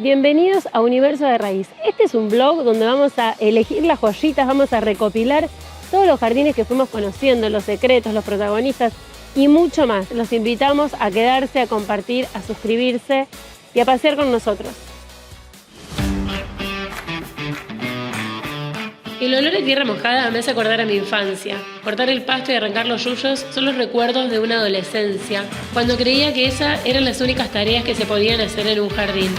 Bienvenidos a Universo de Raíz. Este es un blog donde vamos a elegir las joyitas, vamos a recopilar todos los jardines que fuimos conociendo, los secretos, los protagonistas y mucho más. Los invitamos a quedarse, a compartir, a suscribirse y a pasear con nosotros. El olor a tierra mojada me hace acordar a mi infancia. Cortar el pasto y arrancar los yuyos son los recuerdos de una adolescencia, cuando creía que esas eran las únicas tareas que se podían hacer en un jardín.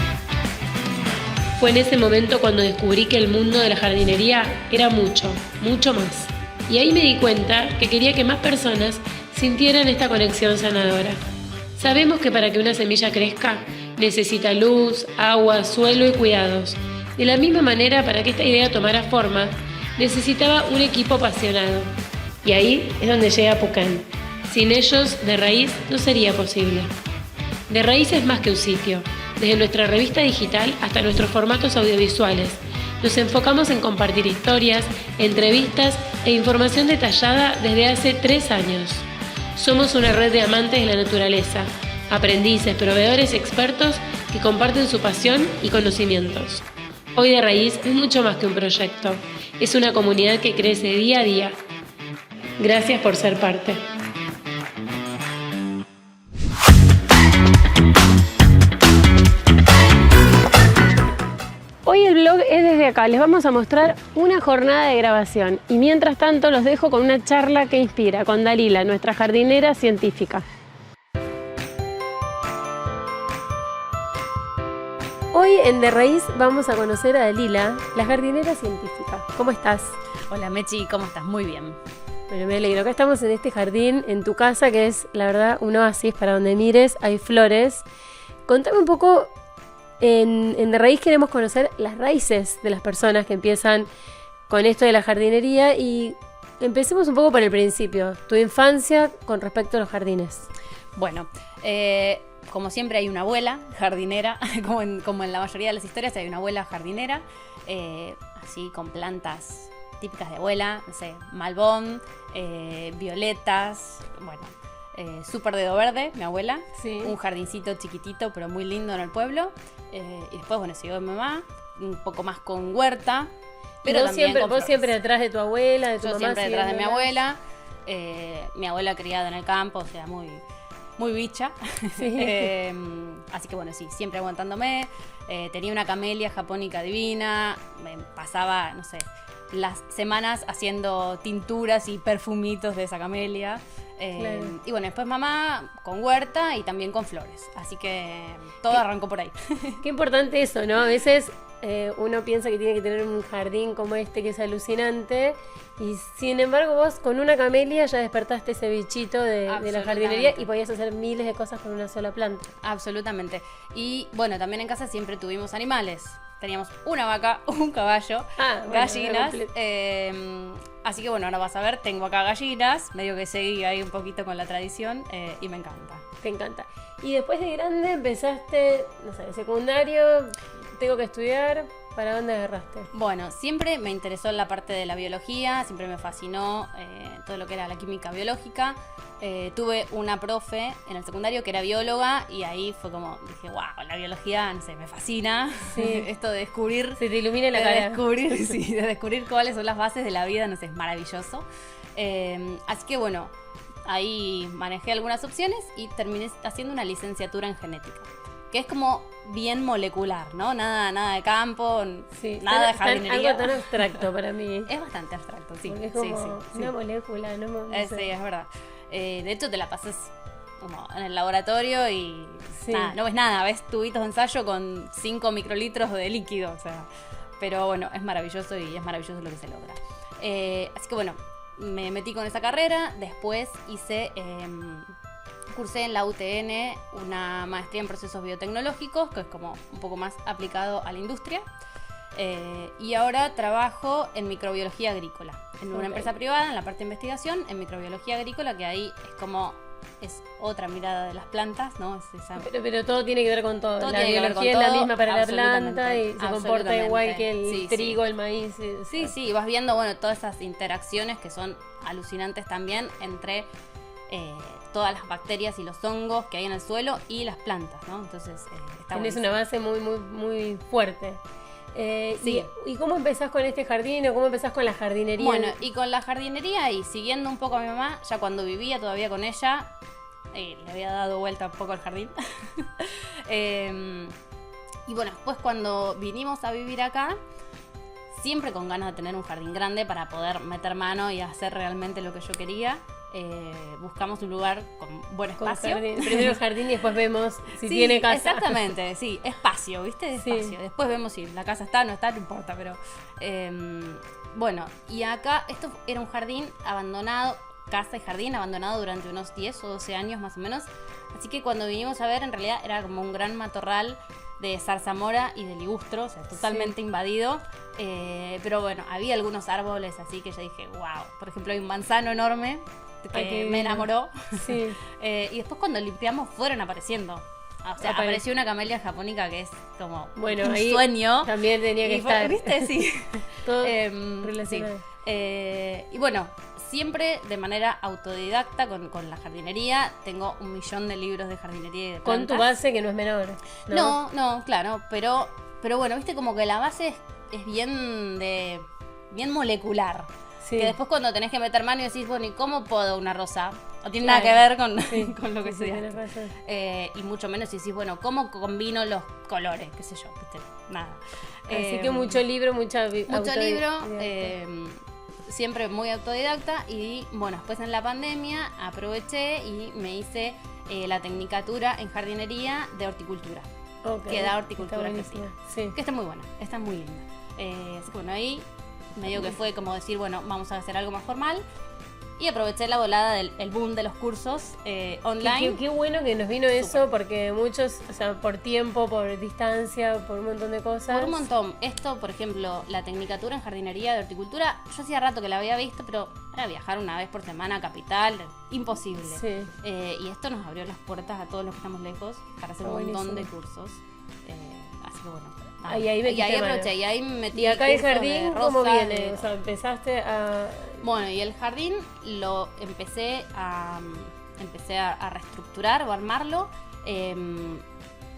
Fue en ese momento cuando descubrí que el mundo de la jardinería era mucho, mucho más. Y ahí me di cuenta que quería que más personas sintieran esta conexión sanadora. Sabemos que para que una semilla crezca, necesita luz, agua, suelo y cuidados. De la misma manera, para que esta idea tomara forma, necesitaba un equipo apasionado. Y ahí es donde llega Pucán. Sin ellos, De Raíz no sería posible. De Raíz es más que un sitio. Desde nuestra revista digital hasta nuestros formatos audiovisuales, nos enfocamos en compartir historias, entrevistas e información detallada desde hace 3 años. Somos una red de amantes de la naturaleza, aprendices, proveedores y expertos que comparten su pasión y conocimientos. Hoy De Raíz es mucho más que un proyecto, es una comunidad que crece día a día. Gracias por ser parte. Hoy el blog es desde acá, les vamos a mostrar una jornada de grabación y mientras tanto los dejo con una charla que inspira con Dalila, nuestra jardinera científica. Hoy en De Raíz vamos a conocer a Dalila, la jardinera científica. ¿Cómo estás? Hola Mechi, ¿cómo estás? Muy bien. Bueno, me alegro. Acá estamos en este jardín, en tu casa, que es, la verdad, un oasis para donde mires. Hay flores. Contame un poco, en De Raíz queremos conocer las raíces de las personas que empiezan con esto de la jardinería y empecemos un poco por el principio. Tu infancia con respecto a los jardines. Bueno, como siempre hay una abuela jardinera, como en la mayoría de las historias hay una abuela jardinera, así con plantas típicas de abuela, no sé, malbón, violetas, bueno, súper dedo verde, mi abuela, sí. Un jardincito chiquitito pero muy lindo en el pueblo, y después, bueno, siguió mi mamá, un poco más con huerta, pero también con flores. ¿Vos siempre detrás de tu abuela, de tu mamá? Yo siempre detrás de mi abuela criada en el campo, o sea, muy bicha, sí. Así que bueno, sí, siempre aguantándome. Tenía una camelia japónica divina, me pasaba, no sé, las semanas haciendo tinturas y perfumitos de esa camelia. Claro. Y bueno, después mamá con huerta y también con flores, así que todo arrancó por ahí. Qué importante eso, ¿no? A veces uno piensa que tiene que tener un jardín como este que es alucinante y sin embargo vos con una camelia ya despertaste ese bichito de la jardinería y podías hacer miles de cosas con una sola planta. Absolutamente. Y bueno, también en casa siempre tuvimos animales. Teníamos una vaca, un caballo, gallinas. Así que bueno, ahora vas a ver, tengo acá gallinas, medio que seguí ahí un poquito con la tradición y me encanta. Te encanta. Y después de grande empezaste, no sé, secundario, tengo que estudiar. ¿Para dónde agarraste? Bueno, siempre me interesó la parte de la biología, siempre me fascinó todo lo que era la química biológica. Tuve una profe en el secundario que era bióloga y ahí fue como, dije, wow, la biología, no sé, me fascina. Sí. Esto de descubrir... Se te ilumina la cara. De descubrir cuáles son las bases de la vida, no sé, es maravilloso. Así que bueno, ahí manejé algunas opciones y terminé haciendo una licenciatura en genética. Que es como bien molecular, ¿no? Nada de campo, sí, nada de jardinería. Algo tan abstracto para mí. Es bastante abstracto, sí. Porque es como una molécula, ¿no? Sí, es verdad. De hecho, te la pasas como en el laboratorio y nada, no ves nada. Ves tubitos de ensayo con 5 microlitros de líquido, o sea. Pero bueno, es maravilloso y es maravilloso lo que se logra. Así que bueno, me metí con esa carrera. Después cursé en la UTN una maestría en procesos biotecnológicos, que es como un poco más aplicado a la industria. Y ahora trabajo en microbiología agrícola, en una empresa privada, en la parte de investigación, en microbiología agrícola, que ahí es como, es otra mirada de las plantas, ¿no? Pero todo tiene que ver con todo. La biología es la misma para la planta y se comporta igual que el trigo, el maíz. Sí, vas viendo, bueno, todas esas interacciones que son alucinantes también entre todas las bacterias y los hongos que hay en el suelo y las plantas, ¿no? Entonces, está Tenés buenísimo. una base muy, muy, muy fuerte. Sí. ¿Y cómo empezás con este jardín o cómo empezás con la jardinería? Bueno, y con la jardinería y siguiendo un poco a mi mamá, ya cuando vivía todavía con ella, le había dado vuelta un poco al jardín. Y bueno, después cuando vinimos a vivir acá, siempre con ganas de tener un jardín grande para poder meter mano y hacer realmente lo que yo quería, buscamos un lugar con buen Con espacio. jardín. Primero jardín y después vemos si Sí, tiene casa. exactamente, sí, espacio, ¿viste? Sí. Espacio. Después vemos si la casa está, no está, no importa, pero... bueno, y acá esto era un jardín abandonado, casa y jardín abandonado durante unos 10 o 12 años más o menos. Así que cuando vinimos a ver, en realidad era como un gran matorral de zarzamora y de ligustro, o sea, totalmente invadido. Pero bueno, había algunos árboles así que yo dije, wow. Por ejemplo, hay un manzano enorme que Ay, qué me lindo. enamoró. Sí. Y después cuando limpiamos fueron apareciendo. O sea, apareció una camelia japónica que es como Bueno, un ahí sueño. también tenía que Y fue- estar. ¿Viste? Sí. Todo Sí. relacionado. Y bueno, siempre de manera autodidacta con la jardinería. Tengo 1.000.000 de libros de jardinería y de Con tu plantas. base que no es menor. No, claro. Pero bueno, viste como que la base es bien molecular. Sí. Que después cuando tenés que meter mano y decís, bueno, ¿y cómo podo una rosa? No tiene Claro. nada que ver con, Sí, con lo que sí, estudiaste. tenés razón. Y mucho menos si decís, bueno, ¿cómo combino los colores? ¿Qué sé yo? ¿Viste? Nada. Así que mucho libro, mucho libro, siempre muy autodidacta. Y bueno, después en la pandemia aproveché y me hice la tecnicatura en jardinería de horticultura. Que da horticultura argentina. Sí. Que está muy buena, está muy linda. Así que bueno, ahí medio que fue como decir, bueno, vamos a hacer algo más formal. Y aproveché la volada del el boom de los cursos online. Qué bueno que nos vino eso, porque muchos, o sea, por tiempo, por distancia, por un montón de cosas. Por un montón. Esto, por ejemplo, la tecnicatura en jardinería de horticultura, yo hacía rato que la había visto, pero era viajar una vez por semana a Capital, imposible. Sí. Y esto nos abrió las puertas a todos los que estamos lejos para hacer Está un montón de buenísimo. cursos. Así que bueno. Ahí metiste aproveché, mano. y ahí me metí Y acá el cursos de jardín, ¿cómo rosas, viene? O sea, empezaste a... Bueno, y el jardín lo empecé a reestructurar o armarlo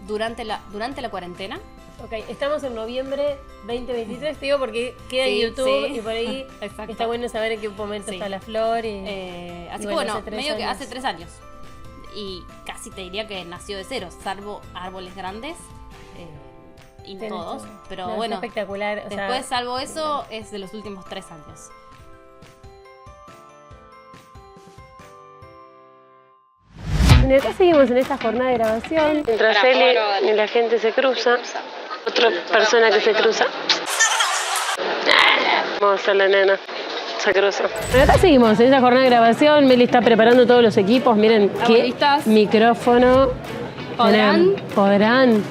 durante la cuarentena. Ok, estamos en noviembre 2023, te digo porque queda Sí, en YouTube sí. y por ahí Exacto. está bueno saber en qué momento Sí. está la flor. Y, Así y que bueno, hace 3 medio que años. hace 3 años. Y casi te diría que nació de cero, salvo árboles grandes. Y Tenés todos. todo. Pero No, bueno, está espectacular. O sea, después, salvo eso, es de los últimos 3 años. Bueno, acá seguimos en esta jornada de grabación. Mientras Eli y la gente se cruza, otra persona que se cruza. Vamos a la nena. Se cruza. Bueno, acá seguimos en esta jornada de grabación. Meli está preparando todos los equipos. Miren qué listas. micrófono. ¿Podrán? Podrán.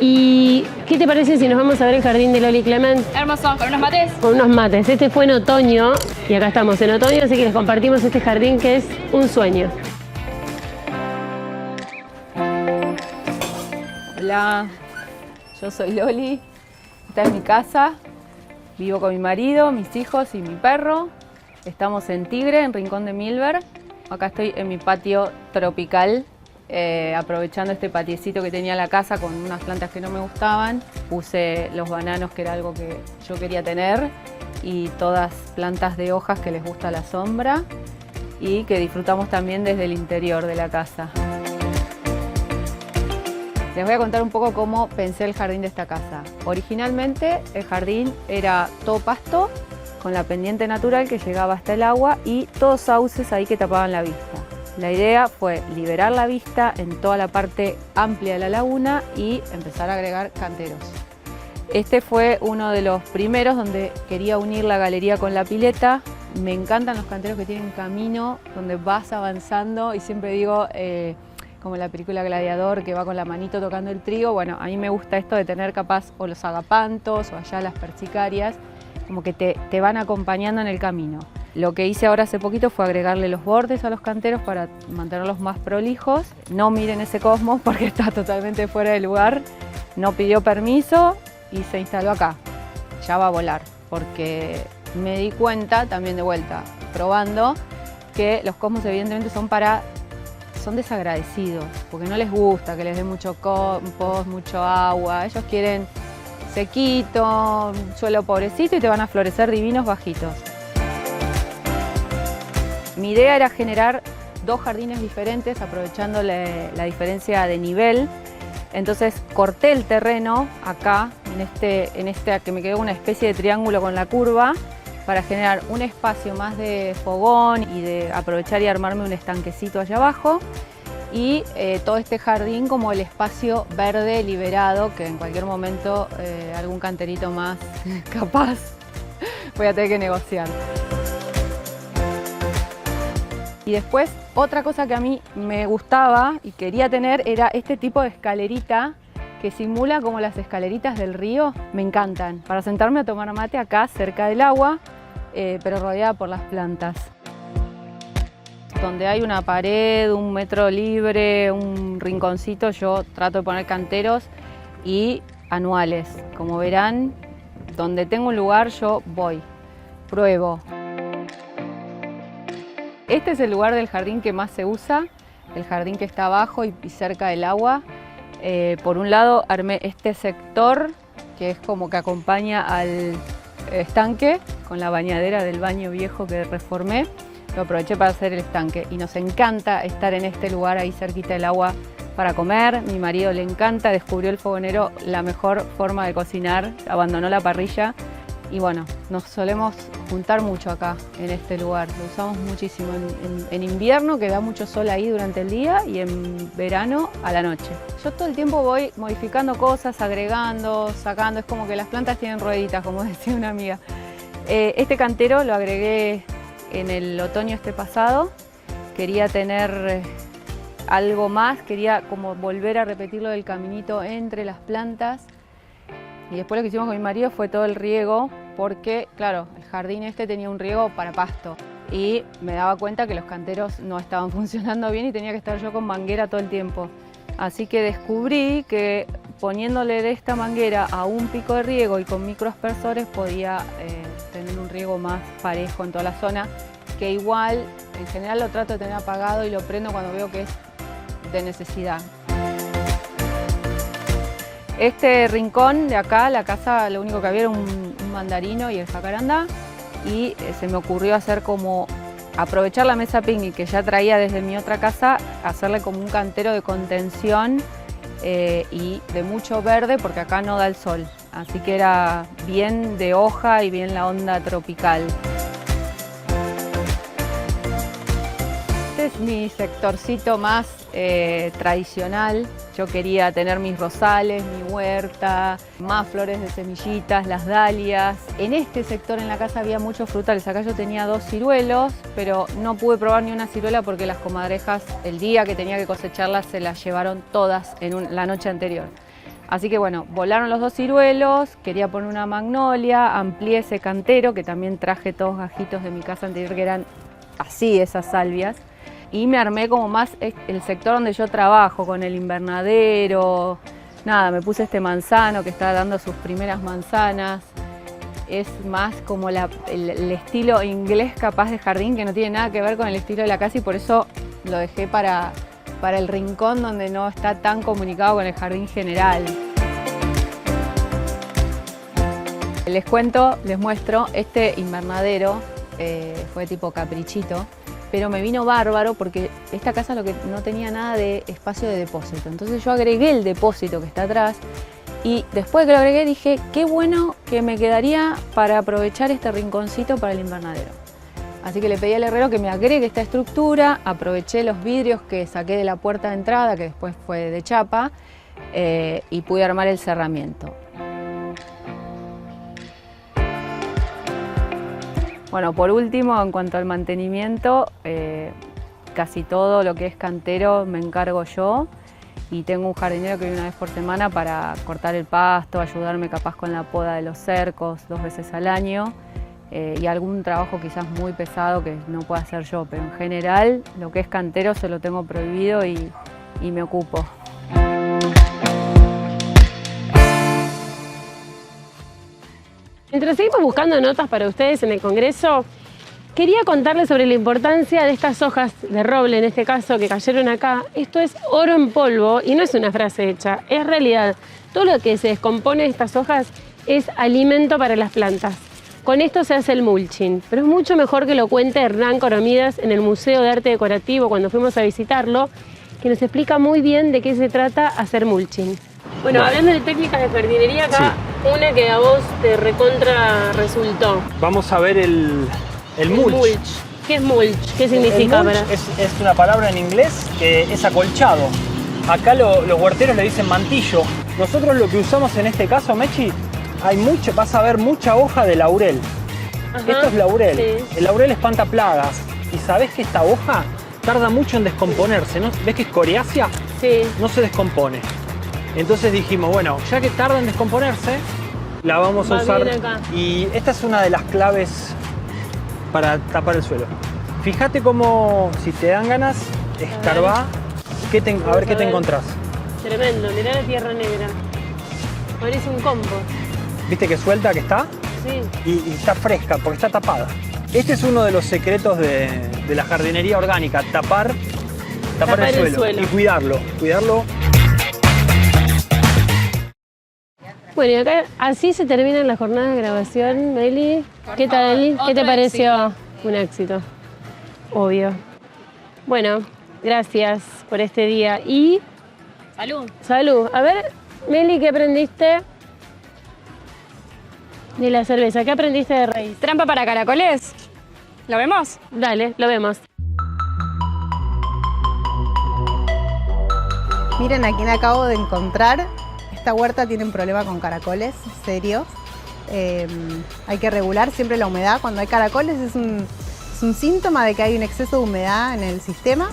¿Y qué te parece si nos vamos a ver el jardín de Loli Clement? Hermoso, con unos mates. Con unos mates. Este fue en otoño y acá estamos en otoño, así que les compartimos este jardín que es un sueño. Hola, yo soy Loli, esta es mi casa, vivo con mi marido, mis hijos y mi perro. Estamos en Tigre, en Rincón de Milver. Acá estoy en mi patio tropical, aprovechando este patiecito que tenía la casa con unas plantas que no me gustaban. Puse los bananos, que era algo que yo quería tener, y todas plantas de hojas que les gusta la sombra y que disfrutamos también desde el interior de la casa. Les voy a contar un poco cómo pensé el jardín de esta casa. Originalmente el jardín era todo pasto, con la pendiente natural que llegaba hasta el agua y todos sauces ahí que tapaban la vista. La idea fue liberar la vista en toda la parte amplia de la laguna y empezar a agregar canteros. Este fue uno de los primeros donde quería unir la galería con la pileta. Me encantan los canteros que tienen camino, donde vas avanzando y siempre digo... como la película Gladiador, que va con la manito tocando el trigo. Bueno, a mí me gusta esto de tener capaz o los agapantos o allá las persicarias, como que te van acompañando en el camino. Lo que hice ahora hace poquito fue agregarle los bordes a los canteros para mantenerlos más prolijos. No miren ese cosmos porque está totalmente fuera de lugar. No pidió permiso y se instaló acá. Ya va a volar, porque me di cuenta también de vuelta, probando, que los cosmos evidentemente son desagradecidos, porque no les gusta que les dé mucho compost, mucho agua. Ellos quieren sequito, suelo pobrecito y te van a florecer divinos bajitos. Mi idea era generar 2 jardines diferentes aprovechando la diferencia de nivel. Entonces corté el terreno acá, en este que me quedó una especie de triángulo con la curva, para generar un espacio más de fogón y de aprovechar y armarme un estanquecito allá abajo. Y todo este jardín como el espacio verde liberado, que en cualquier momento algún canterito más capaz voy a tener que negociar. Y después, otra cosa que a mí me gustaba y quería tener era este tipo de escalerita que simula como las escaleritas del río. Me encantan, para sentarme a tomar mate acá cerca del agua, pero rodeada por las plantas. Donde hay una pared, un metro libre, un rinconcito, yo trato de poner canteros y anuales. Como verán, donde tengo un lugar yo voy, pruebo. Este es el lugar del jardín que más se usa, el jardín que está abajo y cerca del agua. Por un lado armé este sector que es como que acompaña al estanque con la bañadera del baño viejo que reformé. Lo aproveché para hacer el estanque y nos encanta estar en este lugar ahí cerquita del agua para comer. Mi marido le encanta, descubrió el fogonero, la mejor forma de cocinar, abandonó la parrilla y bueno, nos solemos juntar mucho acá en este lugar. Lo usamos muchísimo en invierno, que da mucho sol ahí durante el día, y en verano a la noche. Yo todo el tiempo voy modificando cosas, agregando, sacando, es como que las plantas tienen rueditas, como decía una amiga. Este cantero lo agregué en el otoño pasado. Quería tener algo más, quería como volver a repetir lo del caminito entre las plantas. Y después lo que hicimos con mi marido fue todo el riego, porque claro, el jardín tenía un riego para pasto y me daba cuenta que los canteros no estaban funcionando bien y tenía que estar yo con manguera todo el tiempo. Así que descubrí que poniéndole de esta manguera a un pico de riego y con microaspersores podía tener un riego más parejo en toda la zona, que igual en general lo trato de tener apagado y lo prendo cuando veo que es de necesidad. Este rincón de acá, la casa, lo único que había era un mandarino y el jacarandá, y se me ocurrió hacer como aprovechar la mesa picnic que ya traía desde mi otra casa, hacerle como un cantero de contención y de mucho verde porque acá no da el sol, así que era bien de hoja y bien la onda tropical. Este es mi sectorcito más tradicional. Yo quería tener mis rosales, mi huerta, más flores de semillitas, las dalias. En este sector en la casa había muchos frutales. Acá yo tenía 2 ciruelos, pero no pude probar ni una ciruela porque las comadrejas, el día que tenía que cosecharlas, se las llevaron todas la noche anterior. Así que bueno, volaron los 2 ciruelos, quería poner una magnolia, amplié ese cantero, que también traje todos gajitos de mi casa anterior que eran así, esas salvias. Y me armé como más el sector donde yo trabajo, con el invernadero. Nada, me puse este manzano que está dando sus primeras manzanas. Es más como el estilo inglés capaz de jardín, que no tiene nada que ver con el estilo de la casa, y por eso lo dejé para el rincón donde no está tan comunicado con el jardín general. Les cuento, les muestro, este invernadero fue tipo caprichito, pero me vino bárbaro porque esta casa lo que no tenía nada de espacio de depósito. Entonces yo agregué el depósito que está atrás y después de que lo agregué dije, qué bueno que me quedaría para aprovechar este rinconcito para el invernadero. Así que le pedí al herrero que me agregue esta estructura, aproveché los vidrios que saqué de la puerta de entrada, que después fue de chapa, y pude armar el cerramiento. Bueno, por último, en cuanto al mantenimiento, casi todo lo que es cantero me encargo yo, y tengo un jardinero que viene una vez por semana para cortar el pasto, ayudarme capaz con la poda de los cercos 2 veces al año, y algún trabajo quizás muy pesado que no pueda hacer yo, pero en general lo que es cantero se lo tengo prohibido y me ocupo. Mientras seguimos buscando notas para ustedes en el Congreso, quería contarles sobre la importancia de estas hojas de roble, en este caso, que cayeron acá. Esto es oro en polvo y no es una frase hecha, es realidad. Todo lo que se descompone de estas hojas es alimento para las plantas. Con esto se hace el mulching, pero es mucho mejor que lo cuente Hernán Coromidas en el Museo de Arte Decorativo cuando fuimos a visitarlo, que nos explica muy bien de qué se trata hacer mulching. Bueno, hablando de técnicas de jardinería, acá una que a vos te recontra resultó. Vamos a ver el mulch. ¿Qué es mulch? ¿Qué significa? El mulch es una palabra en inglés que es acolchado. Acá los huerteros le dicen mantillo. Nosotros lo que usamos en este caso, Mechi, vas a ver mucha hoja de laurel. Ajá, esto es laurel. sí. El laurel espanta plagas. Y sabés que esta hoja tarda mucho en descomponerse, ¿no? ¿Ves que es coriácea? Sí. No se descompone. Entonces dijimos, bueno, ya que tarda en descomponerse, la vamos a usar. Bien acá. Y esta es una de las claves para tapar el suelo. Fíjate cómo, si te dan ganas, escarbá, a ver qué te encontrás. Tremendo, mirá la tierra negra. Parece un compost. ¿Viste que suelta que está? Sí. Y está fresca, porque está tapada. Este es uno de los secretos de la jardinería orgánica, tapar el suelo y cuidarlo. Bueno, y acá así se terminan las jornadas de grabación, Meli. ¿Qué tal? ¿Qué te pareció? Un éxito, obvio. Bueno, gracias por este día y... Salud. Salud. A ver, Meli, ¿qué aprendiste de la cerveza? ¿Qué aprendiste de raíz? Trampa para caracoles. ¿Lo vemos? Dale, lo vemos. Miren a quién acabo de encontrar. Esta huerta tiene un problema con caracoles, serio. Hay que regular siempre la humedad. Cuando hay caracoles es un síntoma de que hay un exceso de humedad en el sistema.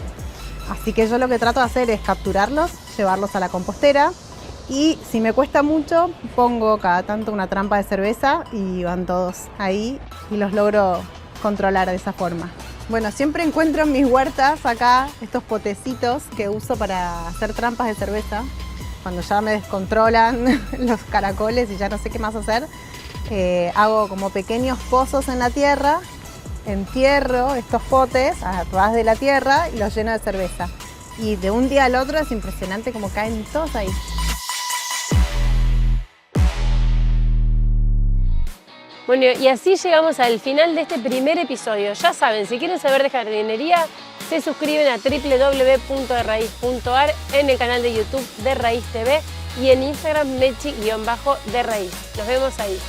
Así que yo lo que trato de hacer es capturarlos, llevarlos a la compostera. Y si me cuesta mucho, pongo cada tanto una trampa de cerveza y van todos ahí y los logro controlar de esa forma. Bueno, siempre encuentro en mis huertas acá estos potecitos que uso para hacer trampas de cerveza. Cuando ya me descontrolan los caracoles y ya no sé qué más hacer, hago como pequeños pozos en la tierra, entierro estos potes a ras de la tierra y los lleno de cerveza. Y de un día al otro es impresionante como caen todos ahí. Bueno, y así llegamos al final de este primer episodio. Ya saben, si quieren saber de jardinería, se suscriben a www.derraiz.ar, en el canal de YouTube de Raíz TV y en Instagram mechi_derraiz. Nos vemos ahí.